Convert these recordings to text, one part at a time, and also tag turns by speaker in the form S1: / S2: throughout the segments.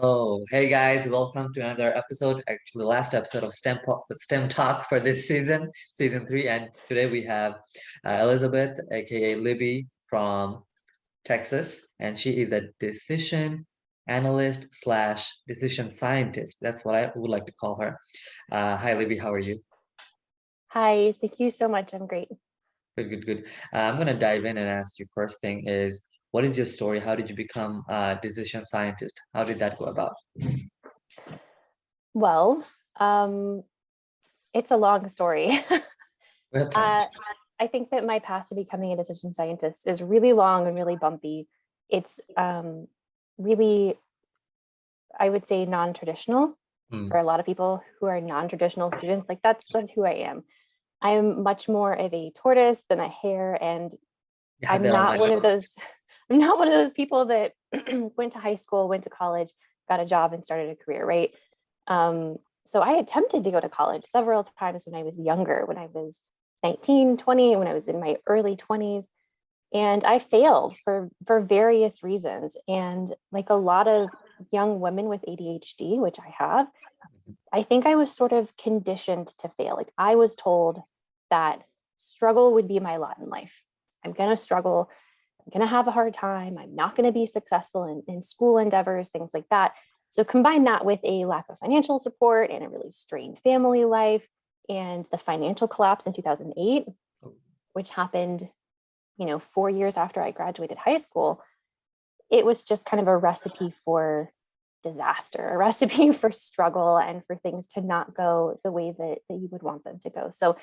S1: Oh, hey guys, welcome to another episode, actually last episode of STEM Talk for this season three. And today we have Elizabeth, aka Libby from Texas, and she is a decision analyst slash decision scientist. That's what I would like to call her. Hi Libby, how are you?
S2: Hi, thank you so much. I'm great.
S1: Good, good, good. I'm gonna dive in and ask you first thing is, what is your story? How did you become a decision scientist? How did that go about?
S2: Well, um, it's a long story.
S1: We have time.
S2: uh, I think that my path to becoming a decision scientist is really long and really bumpy. It's really, I would say, non-traditional
S1: Hmm.
S2: for a lot of people who are non-traditional students. Like that's who I am. I'm much more of a tortoise than a hare, and
S1: Yeah,
S2: I'm
S1: they're on my
S2: not one of
S1: notes.
S2: those. I'm not one of those people that went to high school, went to college, got a job, and started a career, right? So I attempted to go to college several times when I was younger, when I was 19, 20, when I was in my early 20s. And I failed for various reasons. And like a lot of young women with ADHD, which I have, I think I was sort of conditioned to fail. Like I was told that struggle would be my lot in life. I'm going to struggle. I'm going to have a hard time. I'm not going to be successful in school endeavors, things like that. So combine that with a lack of financial support and a really strained family life and the financial collapse in 2008, which happened, 4 years after I graduated high school. It was just kind of a recipe for disaster, a recipe for struggle and for things to not go the way that you would want them to go. So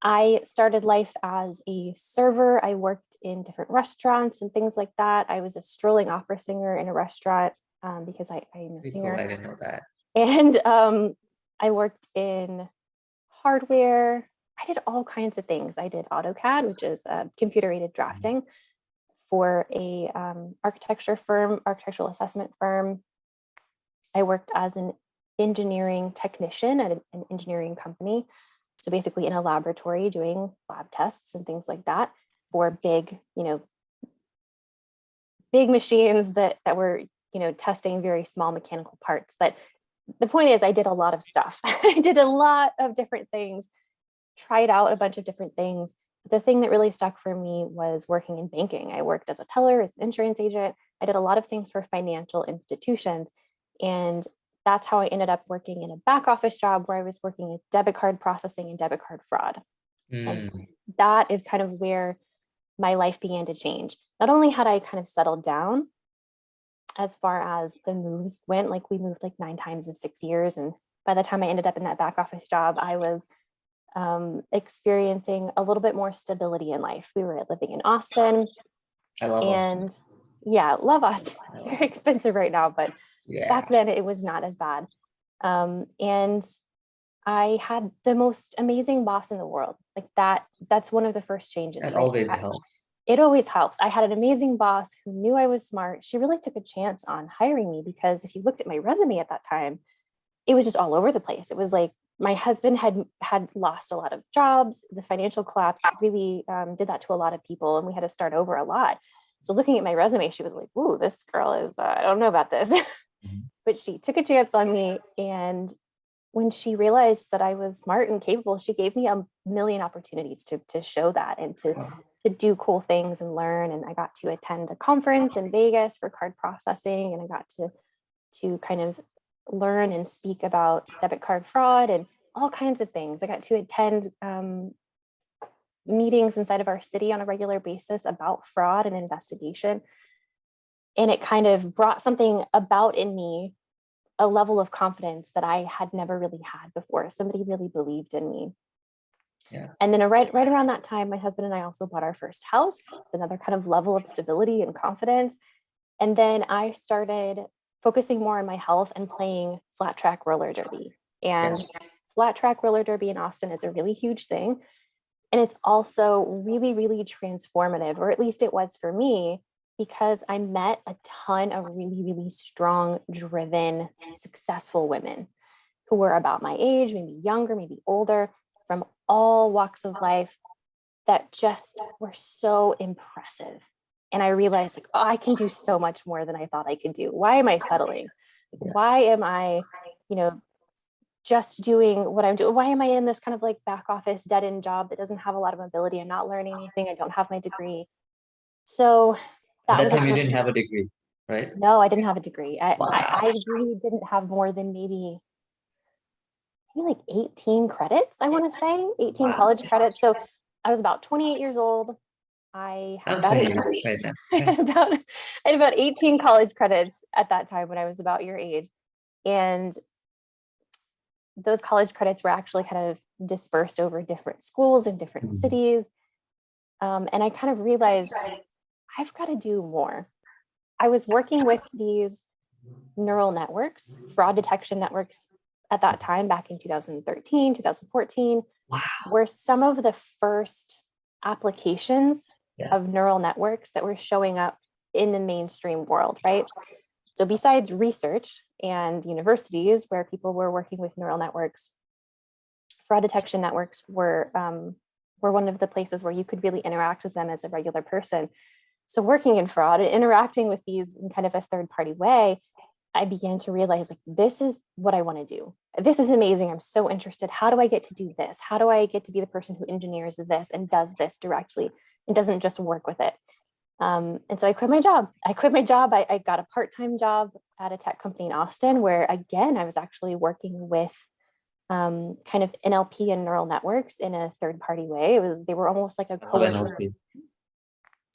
S2: I started life as a server. I worked in different restaurants and things like that. I was a strolling opera singer in a restaurant because I am a
S1: Pretty cool. I
S2: singer.
S1: didn't know that.
S2: And I worked in hardware. I did all kinds of things. I did AutoCAD, which is computer aided
S1: Mhm.
S2: drafting for a architectural assessment firm. I worked as an engineering technician at an engineering company. So basically in a laboratory doing lab tests and things like that for big machines that were, testing very small mechanical parts. But the point is I did a lot of stuff. I did a lot of different things, tried out a bunch of different things. The thing that really stuck for me was working in banking. I worked as a teller, as an insurance agent. I did a lot of things for financial institutions. And that's how I ended up working in a back office job where I was working at debit card processing and debit card fraud. And
S1: Mm.
S2: that is kind of where my life began to change. Not only had I kind of settled down as far as the moves went, like we moved like 9 times in 6 years. And by the time I ended up in that back office job, I was experiencing a little bit more stability in life. We were living in Austin,
S1: I love Austin.
S2: and yeah, love Austin.
S1: I love
S2: Very
S1: Austin.
S2: expensive right now, but
S1: Yeah,
S2: back then it was not as bad. And I had the most amazing boss in the world. Like that's one of the first changes,
S1: that
S2: right?
S1: always helps.
S2: It always helps. I had an amazing boss who knew I was smart. She really took a chance on hiring me because if you looked at my resume at that time, it was just all over the place. It was like my husband had lost a lot of jobs. The financial collapse really did that to a lot of people, and we had to start over a lot. So looking at my resume, she was like, "Ooh, this girl is I don't know about this,"
S1: Mhm.
S2: but she took a chance on me. And when she realized that I was smart and capable, she gave me a million opportunities to show that and to do cool things and learn. And I got to attend a conference in Vegas for card processing, and I got to kind of learn and speak about debit card fraud and all kinds of things. I got to attend meetings inside of our city on a regular basis about fraud and investigation. And it kind of brought something about in me, a level of confidence that I had never really had before. Somebody really believed in me.
S1: Yeah.
S2: And then right around that time, my husband and I also bought our first house. It's another kind of level of stability and confidence. And then I started focusing more on my health and playing flat track roller derby. And
S1: Yes.
S2: flat track roller derby in Austin is a really huge thing. And it's also really, really transformative, or at least it was for me, because I met a ton of really, really strong, driven, successful women who were about my age, maybe younger, maybe older, from all walks of life that just were so impressive. And I realized like, oh, I can do so much more than I thought I could do. Why am I settling? Why am I, just doing what I'm doing? Why am I in this kind of like back office dead end job that doesn't have a lot of mobility? I'm not learning anything. I don't have my degree. So
S1: At
S2: that
S1: that
S2: was a
S1: time, you
S2: time.
S1: didn't have a degree, right?
S2: No, I didn't have a degree. I
S1: Wow.
S2: really didn't have more than maybe like 18 credits, I want to say, 18
S1: Wow.
S2: college credits. So I was about 28 years old. I had
S1: I'm
S2: about
S1: 28 right now.
S2: I
S1: Okay.
S2: had about I had about 18 college credits at that time when I was about your age. And those college credits were actually kind of dispersed over different schools in different
S1: Mhm.
S2: cities. And I kind of realized I've got to do more. I was working with these neural networks, fraud detection networks at that time, back in 2013, 2014,
S1: Wow.
S2: were some of the first applications
S1: Yeah.
S2: of neural networks that were showing up in the mainstream world, right? So besides research and universities where people were working with neural networks, fraud detection networks were one of the places where you could really interact with them as a regular person. So working in fraud and interacting with these in kind of a third party way, I began to realize like, this is what I want to do. This is amazing. I'm so interested. How do I get to do this? How do I get to be the person who engineers this and does this directly and doesn't just work with it? And so I quit my job. I got a part-time job at a tech company in Austin where, again, I was actually working with kind of NLP and neural networks in a third-party way. They were almost like a
S1: I love
S2: co-working.
S1: NLP.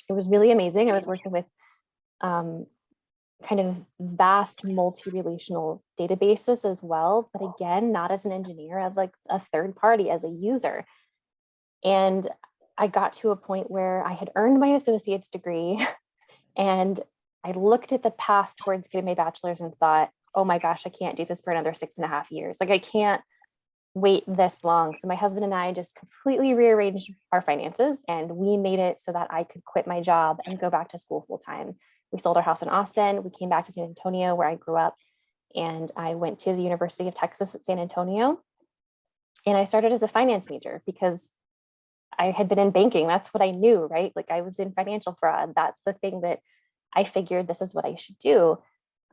S2: It was really amazing. I was working with um, kind of vast multi-relational databases as well, but again, not as an engineer, as like a third party, as a user. And I got to a point where I had earned my associate's degree and I looked at the path towards getting my bachelor's and thought, oh my gosh, I can't do this for another 6.5 years. Like I can't wait this long. So my husband and I just completely rearranged our finances and we made it so that I could quit my job and go back to school full time. We sold our house in Austin. We came back to San Antonio where I grew up and I went to the University of Texas at San Antonio. And I started as a finance major because I had been in banking. That's what I knew, right? Like I was in financial fraud. That's the thing that I figured this is what I should do.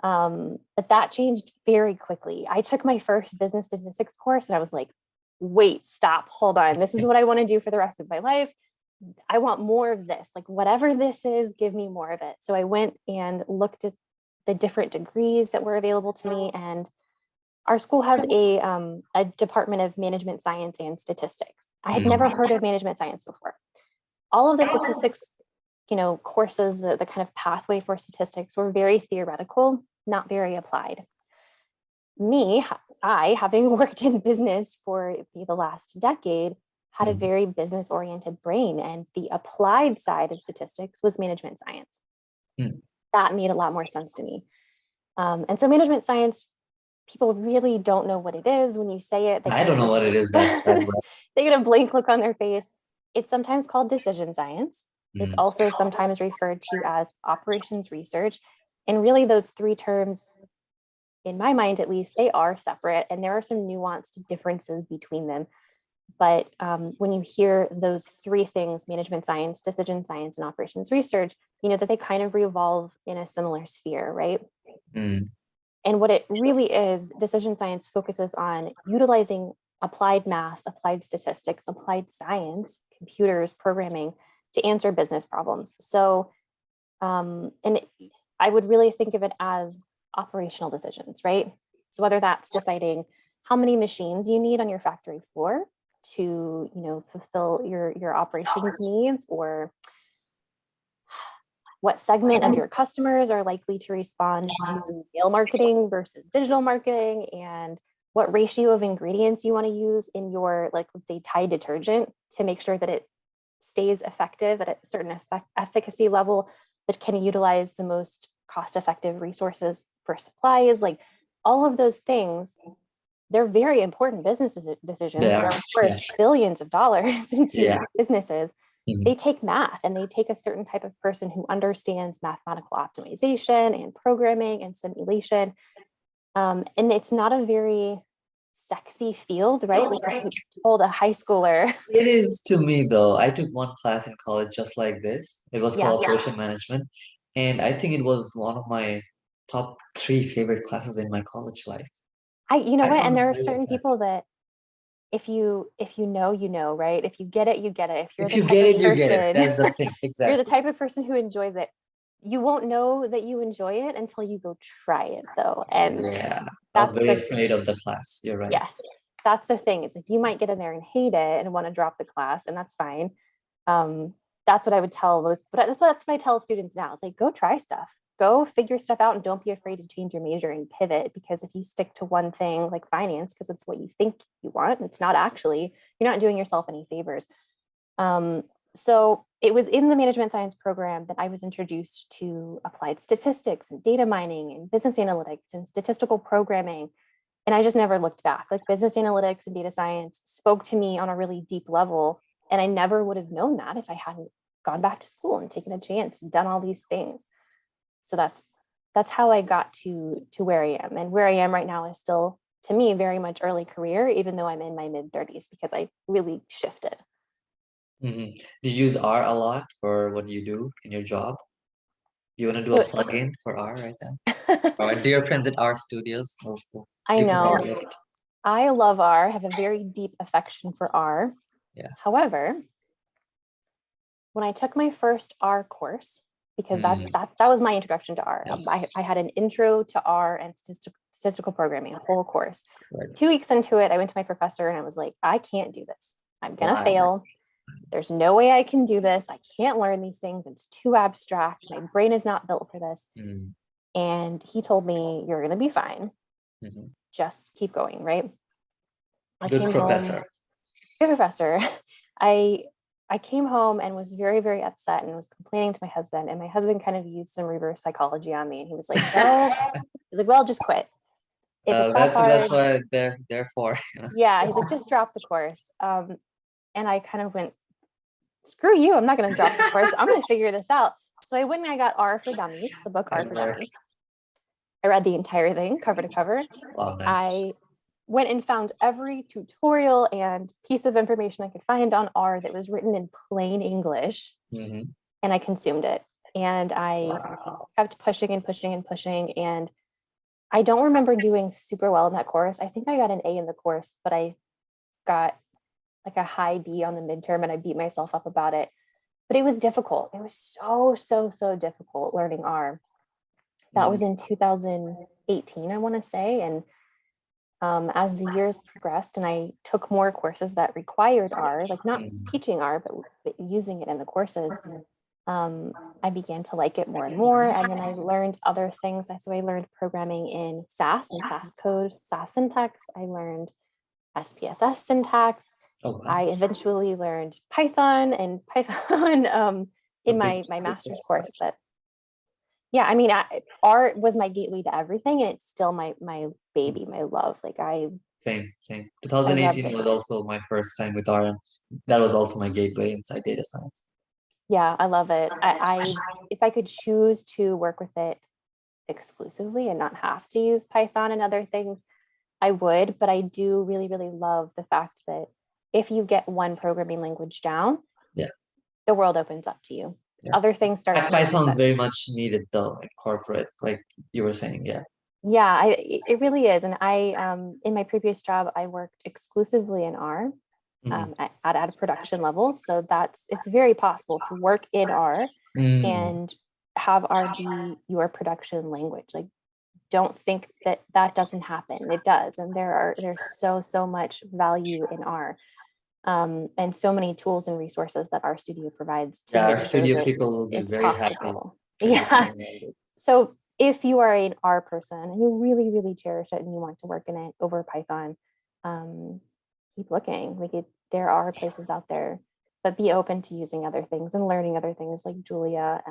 S2: But that changed very quickly. I took my first business statistics course and I was like, wait, stop, hold on. This is what I want to do for the rest of my life. I want more of this. Like whatever this is, give me more of it. So I went and looked at the different degrees that were available to me. And our school has a department of management science and statistics. I had never heard of management science before. All of the statistics, courses, the kind of pathway for statistics were very theoretical, not very applied. I, having worked in business for the last decade, had a
S1: Mm.
S2: very business oriented brain, and the applied side of statistics was management science.
S1: Mm.
S2: That made a lot more sense to me. And so management science, people really don't know what it is. When you say it, they
S1: I
S2: kind
S1: don't
S2: of
S1: know
S2: just
S1: what it is that well.
S2: they get a blank look on their face. It's sometimes called decision science. It's
S1: Mm.
S2: also sometimes referred to as operations research. And really, those three terms, in my mind at least, they are separate and there are some nuanced differences between them. But when you hear those three things, management science, decision science, and operations research, you know that they kind of revolve in a similar sphere, right?
S1: Mm.
S2: And what it really is, decision science focuses on utilizing applied math, applied statistics, applied science, computers, programming to answer business problems. So, I would really think of it as operational decisions, right? So whether that's deciding how many machines you need on your factory floor to, fulfill your operations needs, or what segment of your customers are likely to respond to mail marketing versus digital marketing, and what ratio of ingredients you want to use in your, like, let's say, Tide detergent to make sure that it stays effective at a certain efficacy level, but can utilize the most cost-effective resources for supplies. Like all of those things, they're very important business decisions.
S1: They
S2: They're
S1: are.
S2: worth
S1: Yeah.
S2: billions of dollars into
S1: Yeah.
S2: businesses.
S1: Mhm.
S2: They take math and they take a certain type of person who understands mathematical optimization and programming and simulation. And it's not a very sexy field, right? Like if you told a high schooler,
S1: It is to me though. I took one class in college just like this. It was
S2: yeah,
S1: called operation management, and I think it was one of my top three favorite classes in my college life.
S2: you know
S1: I
S2: what? And
S1: found it
S2: there are
S1: very
S2: certain
S1: effective.
S2: people that if you know, you know, right? If you get it, you get it. If you're
S1: If
S2: the
S1: you
S2: type
S1: get
S2: of
S1: it, you get it.
S2: person,
S1: That's the thing.
S2: you're the
S1: Exactly.
S2: type of person who enjoys it. You won't know that you enjoy it until you go try it though. And
S1: Yeah. I was
S2: that's
S1: very
S2: the
S1: afraid of the class. You're right.
S2: yes, that's the thing. It's like you might get in there and hate it and want to drop the class, and that's fine. Um, that's what I would tell most, but that's what I tell students now. It's like go try stuff, go figure stuff out, and don't be afraid to change your major and pivot. Because if you stick to one thing like finance, because it's what you think you want, it's not actually, you're not doing yourself any favors. Um, so it was in the management science program that I was introduced to applied statistics and data mining and business analytics and statistical programming. And I just never looked back. Like business analytics and data science spoke to me on a really deep level. And I never would have known that if I hadn't gone back to school and taken a chance and done all these things. So that's how I got to where I am. And where I am right now is still, to me, very much early career, even though I'm in my mid 30s, because I really shifted.
S1: Hmm. Do you use R a lot for what you do in your job? Do you want to do a
S2: So
S1: plug-in for R right now? Our dear friends at R Studios will
S2: I
S1: do provide
S2: know
S1: a lift.
S2: I love R, have a very deep affection for R.
S1: Yeah.
S2: However, when I took my first R course, because
S1: Mm,
S2: that was my introduction to R. I
S1: yes.
S2: had an intro to R and statistical programming, a whole course.
S1: Right.
S2: 2 weeks into it, I went to my professor and I was like, I can't do this. I'm gonna
S1: Why?
S2: fail. There's no way I can do this. I can't learn these things. It's too abstract. My brain is not built for this.
S1: Mm,
S2: And he told me, you're gonna be fine.
S1: mhm.
S2: Just keep going, right? I
S1: Good
S2: came home,
S1: professor.
S2: good professor. I I came home and was very, very upset and was complaining to my husband. And my husband kind of used some reverse psychology on me. And he was like, well, just quit. If it's that
S1: That's
S2: hard,
S1: what they're for.
S2: yeah. He's like, just drop the course. And I kind of went, screw you. I'm not going to drop the course. I'm going to figure this out. So I went and I got R for Dummies, the book R
S1: It
S2: for
S1: worked.
S2: Dummies. I read the entire thing cover to cover.
S1: Wow, nice.
S2: I went and found every tutorial and piece of information I could find on R that was written in plain English,
S1: Hmm.
S2: and I consumed it. And I
S1: Wow.
S2: kept pushing and pushing and pushing. And I don't remember doing super well in that course. I think I got an A in the course, but I got like a high B on the midterm and I beat myself up about it. But it was difficult. It was so, so, so difficult learning R. That was
S1: Mm,
S2: in 2018, I want to say. And as the years progressed and I took more courses that required R, like not
S1: mm.
S2: teaching R, but using it in the courses, I began to like it more and more. And then I learned other things. So I learned programming in SAS and SAS code, SAS syntax. I learned SPSS syntax.
S1: Oh wow.
S2: I eventually learned Python and Python
S1: A
S2: in
S1: big,
S2: my
S1: big
S2: master's course. But yeah, I mean, R was my gateway to everything, and it's still my baby, my love. Like
S1: same, same.
S2: I loved
S1: 2018
S2: it.
S1: was also my first time with R, and that was also my gateway inside data science.
S2: Yeah, I love it. I if I could choose to work with it exclusively and not have to use Python and other things, I would. But I do really, really love the fact that if you get one programming language down,
S1: Yeah,
S2: the world opens up to you.
S1: yeah.
S2: Other things start to make
S1: Python's very
S2: sense.
S1: much needed though in corporate, like you were saying. Yeah.
S2: Yeah, it really is. And I in my previous job, I worked exclusively in R
S1: Mm.
S2: at a production level. So it's very possible to work in R
S1: Mm.
S2: and have R be your production language. Like don't think that that doesn't happen. It does. And there's so much value in R. And so many tools and resources that our studio provides to
S1: Yeah, our
S2: make sure
S1: studio
S2: that
S1: people will be
S2: it's
S1: very happy
S2: possible.
S1: that you're
S2: Yeah.
S1: saying all this.
S2: So if you are an R person and you really, really cherish it and you want to work in it over Python, um, keep looking. There are places out there, but be open to using other things and learning other things like Julia,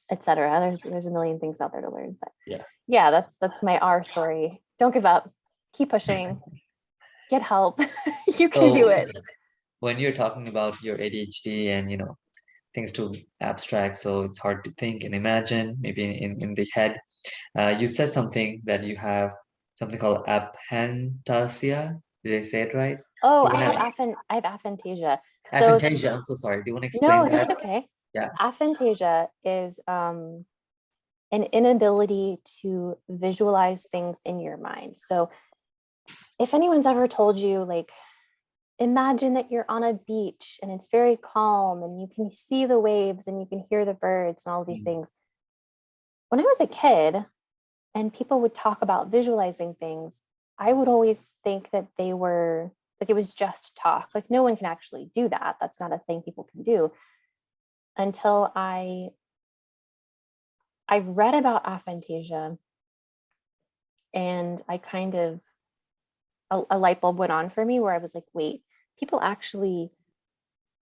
S2: etc. There's a million things out there to learn. But
S1: Yeah.
S2: yeah, that's my R story. Don't give up. Keep pushing. Get help. You can do
S1: So
S2: it.
S1: when you're talking about your ADHD and things too abstract, so it's hard to think and imagine, maybe in the head. You said something that you have something called aphantasia. Did I say it right?
S2: Oh,
S1: Do you want to
S2: I have aphantasia. So
S1: aphantasia? I'm so sorry. Do you want to explain
S2: no,
S1: that?
S2: that's okay.
S1: Yeah.
S2: Aphantasia is an inability to visualize things in your mind. So if anyone's ever told you, like, imagine that you're on a beach and it's very calm and you can see the waves and you can hear the birds and all of these
S1: Mm.
S2: things. When I was a kid and people would talk about visualizing things, I would always think that they were like, it was just talk. Like, no one can actually do that. That's not a thing people can do until I read about aphantasia and I kind of a light bulb went on for me where I was like, wait, people actually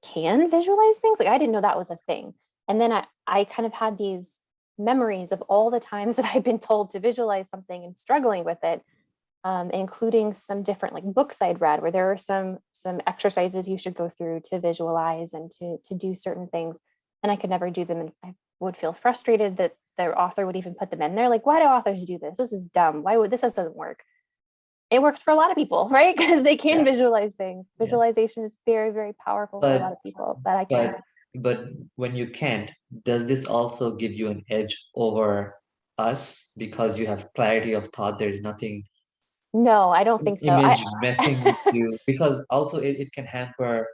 S2: can visualize things. Like, I didn't know that was a thing. And then I kind of had these memories of all the times that I've been told to visualize something and struggling with it, including some different like books I'd read where there are some exercises you should go through to visualize and to do certain things. And I could never do them. And I would feel frustrated that the author would even put them in there. Like, why do authors do this? This is dumb. Why would this doesn't work? It works for a lot of people, right? Because they can
S1: Yeah.
S2: visualize things.
S1: Yeah.
S2: Visualization is very, very powerful for a lot
S1: But
S2: of people, but I
S1: but
S2: can't.
S1: but when you can't, does this also give you an edge over us because you have clarity of thought? There's nothing
S2: No, I don't think so.
S1: image messing with you, because also it can hamper,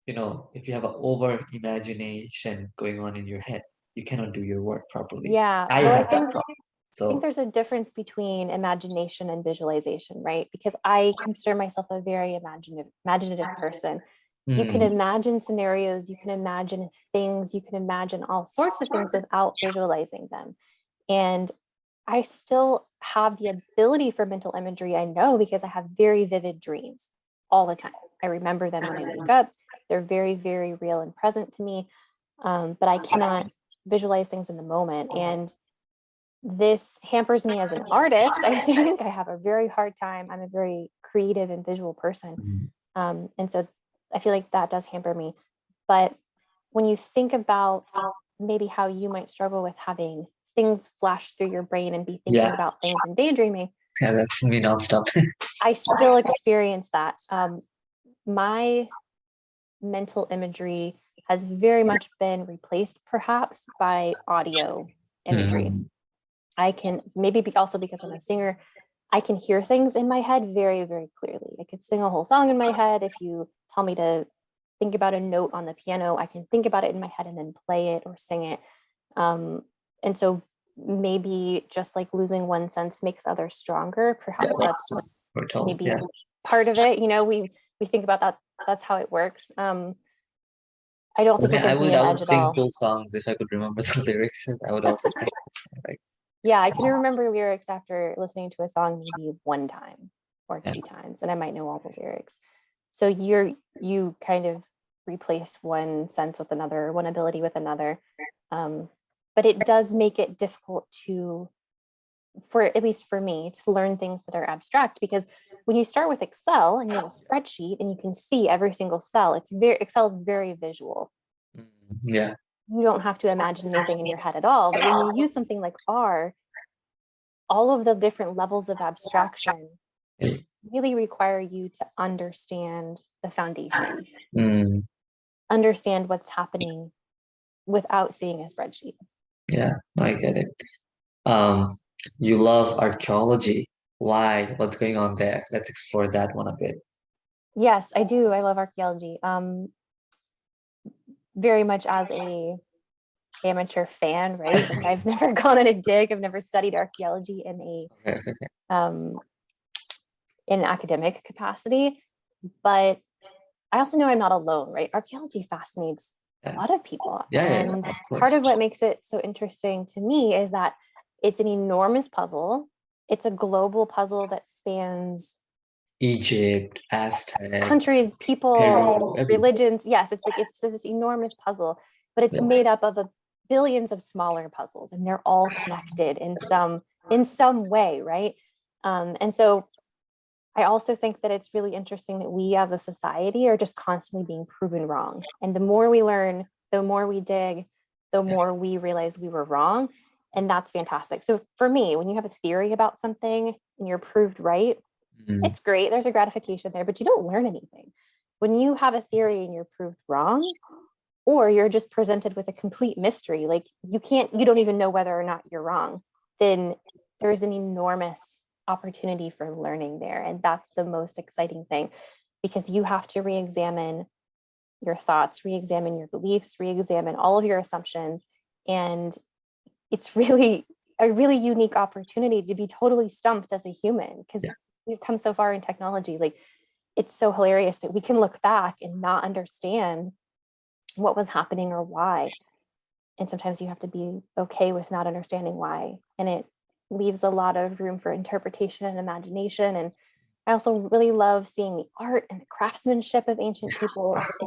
S1: if you have an over imagination going on in your head, you cannot do your work properly.
S2: Yeah,
S1: I
S2: well,
S1: have that problem.
S2: I think
S1: So
S2: there's a difference between imagination and visualization, right? Because I consider myself a very imaginative person. You can
S1: mm,
S2: imagine scenarios, you can imagine things, you can imagine all sorts of things without visualizing them. And I still have the ability for mental imagery, I know, because I have very vivid dreams all the time. I remember them when I wake up. They're very, very real and present to me. But I cannot visualize things in the moment. And this hampers me as an artist. I think I have a very hard time. I'm a very creative and visual person.
S1: mm,
S2: And so I feel like that does hamper me. But when you think about maybe how you might struggle with having things flash through your brain and be thinking
S1: yeah,
S2: about things and daydreaming,
S1: yeah, that's me nonstop.
S2: I still experience that. My mental imagery has very much been replaced perhaps by audio imagery.
S1: Mm,
S2: I can maybe also because I'm a singer, I can hear things in my head very, very clearly. I could sing a whole song in my head. If you tell me to think about a note on the piano, I can think about it in my head and then play it or sing it. And so maybe just like losing one sense makes others stronger.
S1: yeah,
S2: Perhaps
S1: that's
S2: that's
S1: what we're told.
S2: maybe
S1: Yeah.
S2: part of it. We think about that. That's how it works. I don't
S1: I
S2: think
S1: mean,
S2: it gives me
S1: I
S2: an
S1: would
S2: edge at
S1: sing
S2: all.
S1: full songs if I could remember the lyrics. I would also sing this, like,
S2: Yeah, I can remember lyrics after listening to a song maybe one time or
S1: yeah.
S2: two times, and I might know all the lyrics. So you kind of replace one sense with another, one ability with another. But it does make it difficult for at least for me, to learn things that are abstract, because when you start with Excel and you have a spreadsheet and you can see every single cell, Excel is very visual.
S1: Mm, yeah.
S2: You don't have to imagine anything in your head at all. But when you use something like R, all of the different levels of abstraction really require you to understand the foundation,
S1: Mm,
S2: understand what's happening without seeing a spreadsheet.
S1: yeah, I get it. Um, you love archaeology. Why? What's going on there? Let's explore that one a bit.
S2: Yes, I do. I love archaeology. Very much as a amateur fan, right? Like, I've never gone on a dig. I've never studied archaeology
S1: Okay, okay, okay.
S2: um, in an academic capacity, but I also know I'm not alone, right? Archaeology fascinates a
S1: Yeah,
S2: lot of people.
S1: yeah, yeah,
S2: And
S1: of
S2: part of
S1: course.
S2: what makes it so interesting to me is that it's an enormous puzzle. It's a global puzzle that spans
S1: Egypt, Aztec,
S2: countries, people,
S1: Peru, everywhere.
S2: religions. Yes, it's like it's this enormous puzzle, but it's
S1: Yeah.
S2: made up of billions of smaller puzzles, and they're all connected in some way, right? And so I also think that it's really interesting that we as a society are just constantly being proven wrong. And the more we learn, the more we dig, the
S1: Yes.
S2: more we realize we were wrong. And that's fantastic. So for me, when you have a theory about something and you're proved right,
S1: Mm.
S2: it's great. There's a gratification there, but you don't learn anything. When you have a theory and you're proved wrong, or you're just presented with a complete mystery, like you don't even know whether or not you're wrong, then there's an enormous opportunity for learning there. And that's the most exciting thing, because you have to re-examine your thoughts, re-examine your beliefs, re-examine all of your assumptions. And it's really a really unique opportunity to be totally stumped as a human, because we've come so far in technology. Like, it's so hilarious that we can look back and not understand what was happening or why. And sometimes you have to be okay with not understanding why. And it leaves a lot of room for interpretation and imagination. And I also really love seeing the art and the craftsmanship of ancient people. It's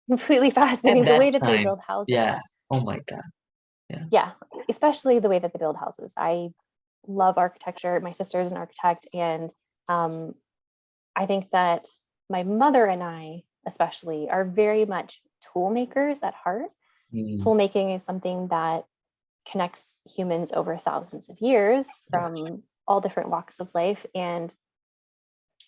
S2: completely fascinating.
S1: At
S2: The way
S1: that
S2: that they
S1: time,
S2: build houses.
S1: yeah. Oh my God. Yeah.
S2: Yeah, especially the way that they build houses. I love architecture. My sister is an architect, and I think that my mother and I, especially, are very much tool makers at heart.
S1: Mm.
S2: Tool making is something that connects humans over thousands of years from all different walks of life, and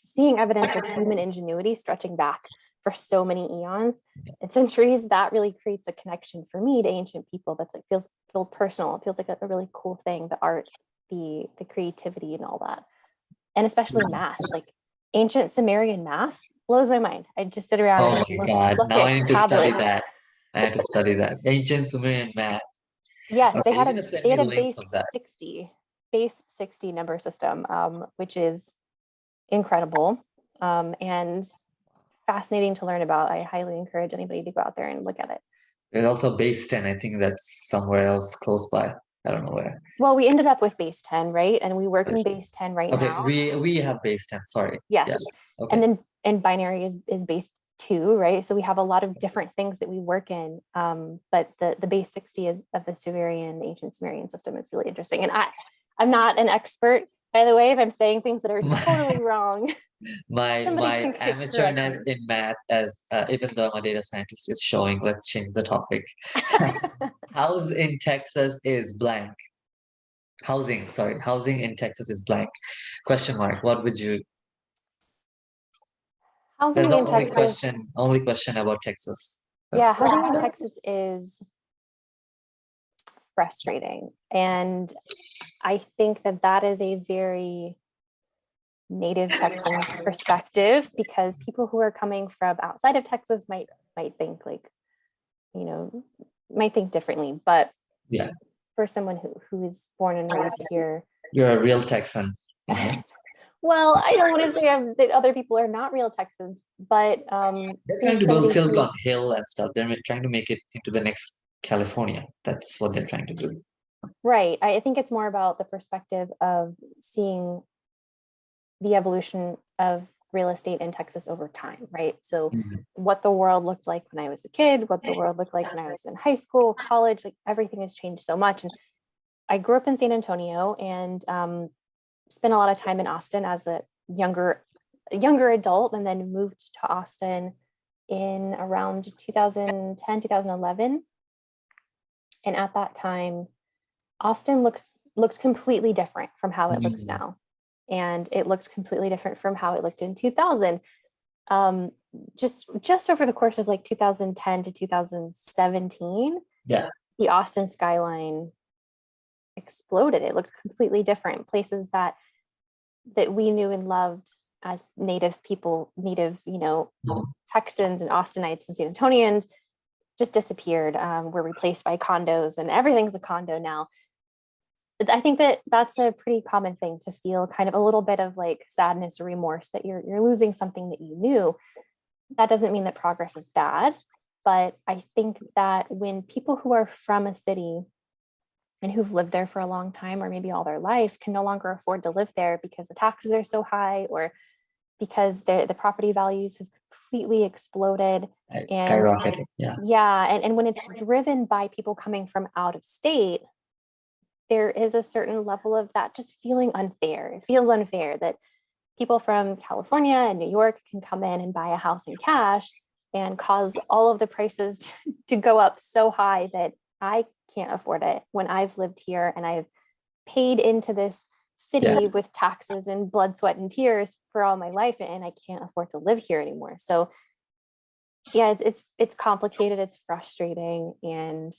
S2: seeing evidence of human ingenuity stretching back for so many eons and centuries, that really creates a connection for me to ancient people. That's, it feels personal. It feels like a really cool thing, the art, the creativity and all that. And especially math, like ancient Sumerian math blows my mind. I just sit around
S1: Oh
S2: and
S1: my God.
S2: look
S1: Now
S2: at
S1: I need to study
S2: tablets.
S1: that. I had to study that. Ancient Sumerian math.
S2: Yes,
S1: Okay, you're gonna send
S2: they
S1: me
S2: had a
S1: links of that.
S2: base 60 number system, which is incredible, and fascinating to learn about. I highly encourage anybody to go out there and look at it.
S1: There's also base 10. I think that's somewhere else close by. I don't know where.
S2: Well, we ended up with base 10, right? And we work in base 10 right
S1: Okay,
S2: now.
S1: we have base 10. Sorry.
S2: Yes.
S1: Yeah.
S2: And
S1: Okay.
S2: then binary is base 2, right? So we have a lot of different things that we work in. But the base 60 of the ancient Sumerian system is really interesting. And I'm not an expert, by the way, if I'm saying things that are totally wrong.
S1: My
S2: Somebody can correct
S1: amateurness
S2: me.
S1: in math, as even though I'm a data scientist, is showing. Let's change the topic. House in Texas is blank. Housing in Texas is blank. Question mark. What would you? That's
S2: Housing
S1: the
S2: in Texas.
S1: only question about Texas.
S2: Yeah,
S1: That's,
S2: housing in Texas is frustrating. And I think that is a very native Texan perspective, because people who are coming from outside of Texas might think like, might think differently. But
S1: yeah,
S2: for someone who is born and raised here,
S1: you're a real Texan.
S2: well, I don't want to say that other people are not real Texans, but
S1: They're trying
S2: being
S1: to build
S2: somebody
S1: Silicon
S2: who's
S1: Hill and stuff. They're trying to make it into the next California. That's what they're trying to do.
S2: right, I think it's more about the perspective of seeing the evolution of real estate in Texas over time, right? So what the world looked like when I was a kid, what the world looked like when I was in high school, college, like everything has changed so much. And I grew up in San Antonio and spent a lot of time in Austin as a younger adult, and then moved to Austin in around 2010, 2011. And at that time, Austin looked completely different from how it looks now. And it looked completely different from how it looked in 2000. Just over the course of like 2010 to 2017,
S1: Yeah.
S2: the Austin skyline exploded. It looked completely different. Places that we knew and loved as native people, Texans and Austinites and San Antonians, just disappeared, were replaced by condos, and everything's a condo now. I think that's a pretty common thing, to feel kind of a little bit of like sadness or remorse that you're losing something that you knew. That doesn't mean that progress is bad, but I think that when people who are from a city and who've lived there for a long time, or maybe all their life, can no longer afford to live there because the taxes are so high, or because the property values have completely exploded and
S1: skyrocketed.
S2: and when it's driven by people coming from out of state, there is a certain level of that just feeling unfair. It feels unfair that people from California and New York can come in and buy a house in cash and cause all of the prices to go up so high that I can't afford it when I've lived here and I've paid into this
S1: Yeah.
S2: city with taxes and blood, sweat, and tears for all my life, and I can't afford to live here anymore. So yeah, it's complicated, it's frustrating, and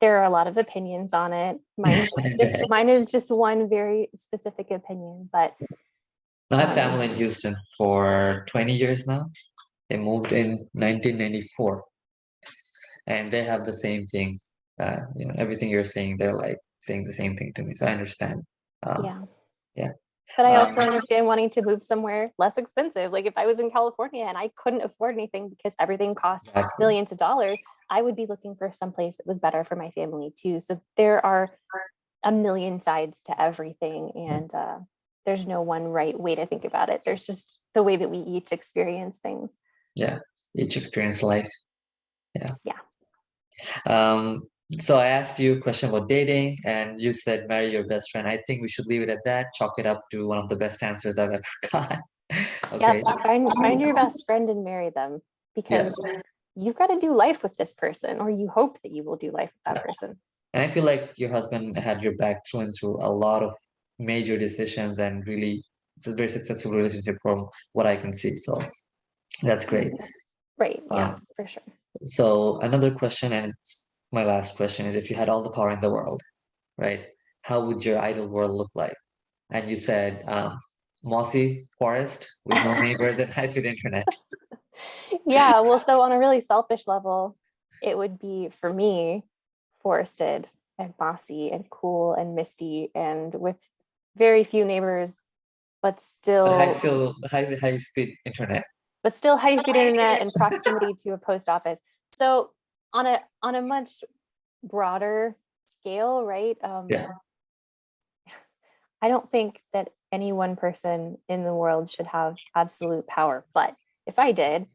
S2: there are a lot of opinions on it. Mine is just one very specific opinion, but
S1: I have family in Houston for 20 years now. They moved in 1994, and they have the same thing. Everything you're saying, they're like saying the same thing to me. So I understand.
S2: yeah.
S1: Yeah.
S2: But I also understand wanting to move somewhere less expensive. Like if I was in California and I couldn't afford anything because everything cost
S1: Exactly.
S2: millions of dollars, I would be looking for someplace that was better for my family too. So there are a million sides to everything, and there's no one right way to think about it. There's just the way that we each experience things.
S1: Yeah. Each experience life. Yeah.
S2: Yeah.
S1: So I asked you a question about dating, and you said marry your best friend. I think we should leave it at that. Chalk it up to one of the best answers I've ever got. Okay.
S2: Yep. Find your best friend and marry them, because
S1: Yes.
S2: you've got to do life with this person, or you hope that you will do life with that
S1: Yeah.
S2: person.
S1: And I feel like your husband had your back through and through a lot of major decisions, and really, it's a very successful relationship from what I can see. So that's great.
S2: Right. Yeah,
S1: Um,
S2: for sure.
S1: so another question, and it's my last question, is if you had all the power in the world, right? How would your ideal world look like? And you said mossy forest with no neighbors and high-speed internet.
S2: Yeah. Well, so on a really selfish level, it would be for me forested and mossy and cool and misty and with very few neighbors, but
S1: But high-speed internet.
S2: high speed internet and proximity to a post office. So on a much broader scale, right?
S1: Yeah.
S2: I don't think that any one person in the world should have absolute power, but if I did,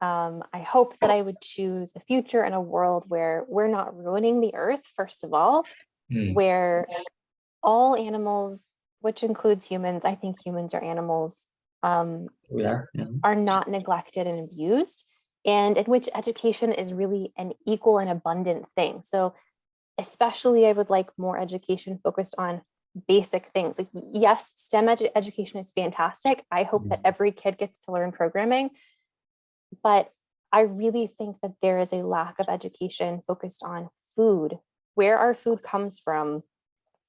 S2: I hope that I would choose a future and a world where we're not ruining the earth, first of all, where all animals, which includes humans, I think humans are animals,
S1: Yeah.
S2: are not neglected and abused, and in which education is really an equal and abundant thing. So especially I would like more education focused on basic things. Like, yes, STEM education is fantastic. I hope that every kid gets to learn programming, but I really think that there is a lack of education focused on food, where our food comes from,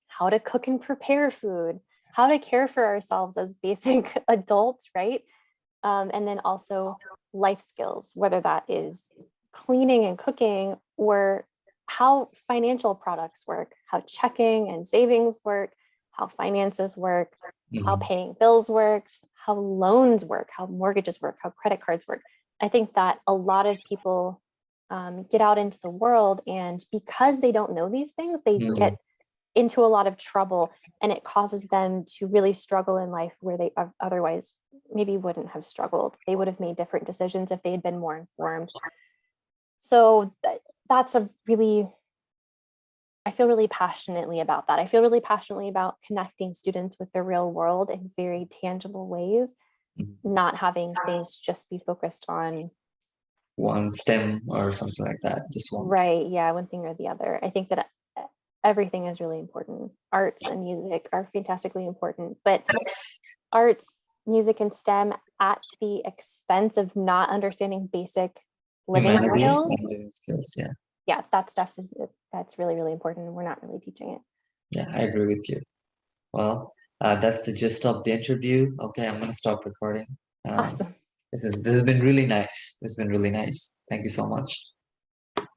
S2: how to cook and prepare food, how to care for ourselves as basic adults, right? And then also life skills, whether that is cleaning and cooking, or how financial products work, how checking and savings work, how finances work, how paying bills works, how loans work, how mortgages work, how credit cards work. I think that a lot of people get out into the world, and because they don't know these things, they get into a lot of trouble, and it causes them to really struggle in life where they otherwise maybe wouldn't have struggled. They would have made different decisions if they had been more informed. So that's I feel really passionately about that. I feel really passionately about connecting students with the real world in very tangible ways, not having things just be focused on
S1: one STEM or something like that. Just one.
S2: Right. Yeah. One thing or the other. I think that everything is really important. Arts and music are fantastically important, but arts, music, and STEM at the expense of not understanding basic living skills.
S1: Yeah.
S2: Yeah, that stuff that's really, really important, and we're not really teaching it.
S1: Yeah, I agree with you. Well, that's the gist of the interview. Okay, I'm gonna stop recording.
S2: Awesome.
S1: This has been really nice. It's been really nice. Thank you so much.